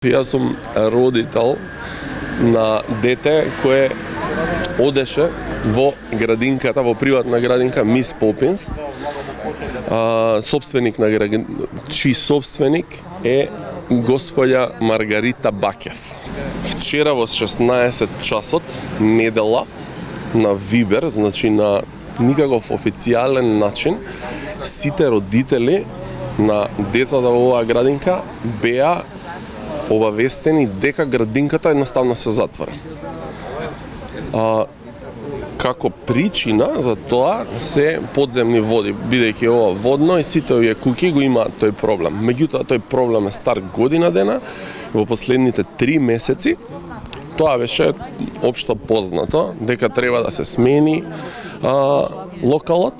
Јас сум родител на дете кое одеше во градинката, во приватна градинка Мис Попинс. Собственик на чиј собственик е господја Маргарита Бакев. Вчера во 16 часот недела на Вибер, значи на никаков официјален начин, сите родители на децата во оваа градинка беа обавестени дека градинката едноставно се затвора. Како причина за тоа се подземни води, бидејќи ова водно и сите овие куќи го имаат тој проблем. Меѓутоа тој проблем е стар година дена, во последните 3 месеци тоа беше општо познато дека треба да се смени локалот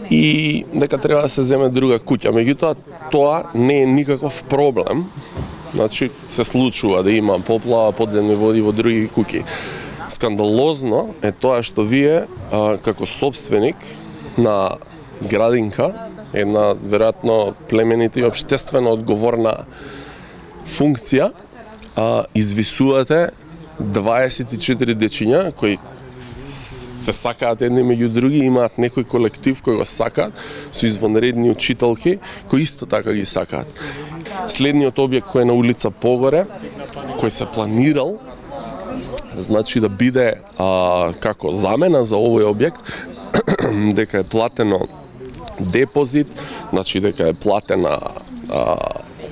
и дека треба да се земе друга куќа. Меѓутоа тоа не е никаков проблем. Значи се случува да има поплава, подземни води во други куќи. Скандалозно е тоа што вие како собственик на градинка, една веројатно племенита и општествено одговорна функција, извисувате 24 дечиња кои се сакаат едни меѓу други, имаат некој колектив кој го сакаат, со извонредни учителки кои исто така ги сакаат. Следниот објект кој е на улица Погоре, кој се планирал, значи да биде како замена за овој објект, дека е платено депозит, значи дека е платена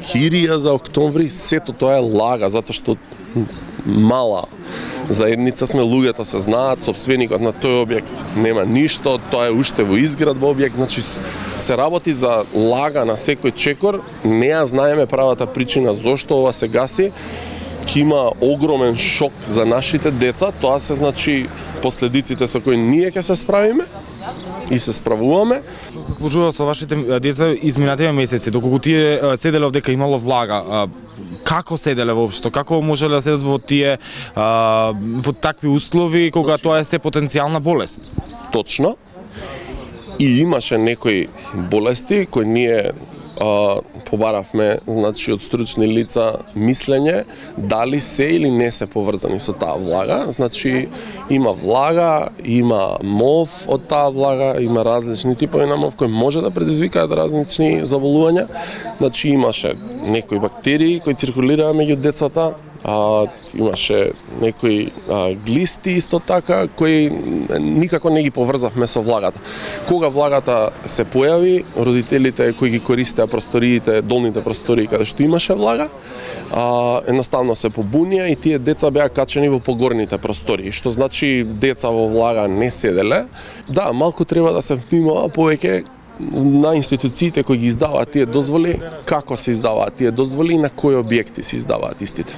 кирија за октомври, сето тоа е лага, затоа што мала заедница сме, луѓето се знаат, собственикот на тој објект нема ништо, тоа е уште во изградба објект, значи се работи за лага на секој чекор, не ја знаеме правата причина зошто ова се гаси, ќе има огромен шок за нашите деца, тоа се значи последиците со кои ние ќе се справиме и се справуваме. Што се случува со вашите деца изминативе месеци, доколку тие седеле дека имало влага, како седеле воопшто, како можеле да седат во тие во такви услови кога тоа е се потенцијална болест? Точно. И имаше некои болести кои ние побаравме, значи од стручни лица мислење дали се или не се поврзани со таа влага. Значи има влага, има мов од таа влага, има различни типови на мов кои може да предизвикаат различни заболувања. Значи имаше некои бактерии кои циркулираа меѓу децата, имаше некои глисти исто така кои никако не ги поврзавме со влагата. Кога влагата се појави, родителите кои ги користеа просториите, долните простории каде што имаше влага, едноставно се побунија и тие деца беа качени во погорните простории, што значи деца во влага не седеле. Да, малку треба да се внимава повеќе на институциите кои ги издаваат тие дозволи, како се издаваат тие дозволи и на кои објекти се издаваат истите.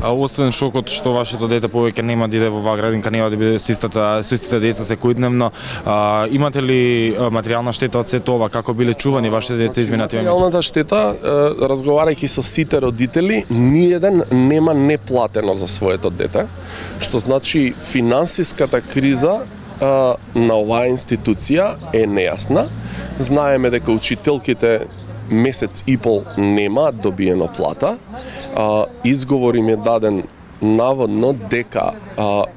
Освен шокот што вашето дете повеќе нема да иде во оваа градинка, нема да биде со истите деца секојдневно, имате ли материјална штета од сето ова, како биле чувани вашите деца изминативе месеци? Материјалната штета, разговарајќи со сите родители, ниеден нема неплатено за своето дете, што значи финансиската криза на оваа институција е нејасна. Знаеме дека учителките месец и пол нема добиено плата. Изговор им е даден наводно дека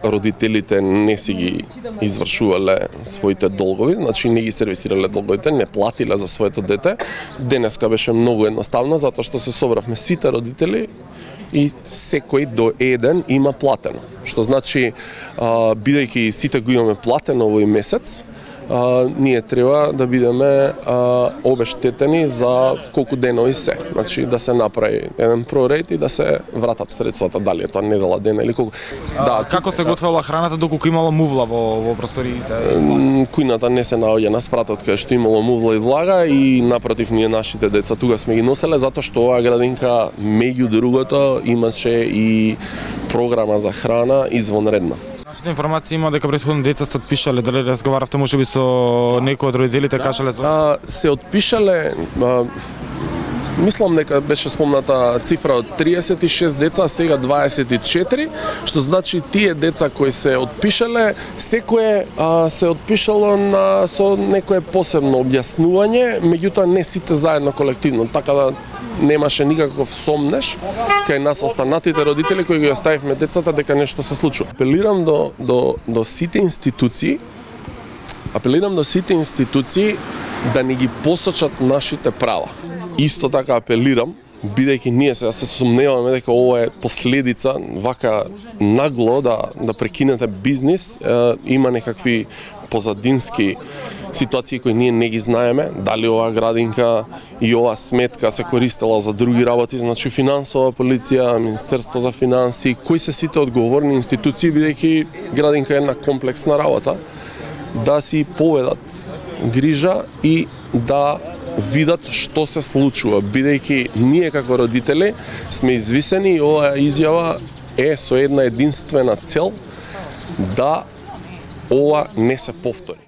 родителите не си ги извршувале своите долгови, значи не ги сервисирале долговите, не платиле за своето дете. Денеска беше многу едноставно, затоа што се собравме сите родители и секој до еден има платено. Што значи, бидејќи сите го имаме платено овој месец, ние треба да бидеме обештетени за колку денови се. Значи да се направи еден проред и да се вратат средствата, дали е тоа недела дена или колку. Да, како се готвела храната доколку имало мувла во просториите? Кујната не се наоѓа на спратот каде што имало мувла и влага и напротив ние нашите деца тука сме ги носеле затоа што оваа градинка меѓу другото имаше и програма за храна извонредна. Нашите информации има дека претходно деца се отпишале, дали разговаравте можеби со некој од родителите, кажале се отпишале, мислам дека беше спомната цифра од 36 деца, сега 24, што значи тие деца кои се отпишале, секое се отпишало со некое посебно објаснување, меѓутоа не сите заедно колективно, така да немаше никаков сомнеш кај нас останатите родители кои ги оставивме децата дека нешто се случува. Апелирам до сите институции, да ни ги посочат нашите права. Исто така апелирам, бидејќи ние сега се сомневаме дека ова е последица, вака нагло да прекинете бизнис, има некакви позадински ситуации кои ние не ги знаеме, дали оваа градинка и оваа сметка се користела за други работи, значи финансова полиција, Министерство за финанси, кои се сите одговорни институции, бидејќи градинка е една комплексна работа, да си поведат грижа и да видат што се случува, бидејќи ние како родители сме извисени и оваа изјава е со една единствена цел да ова не се повтори.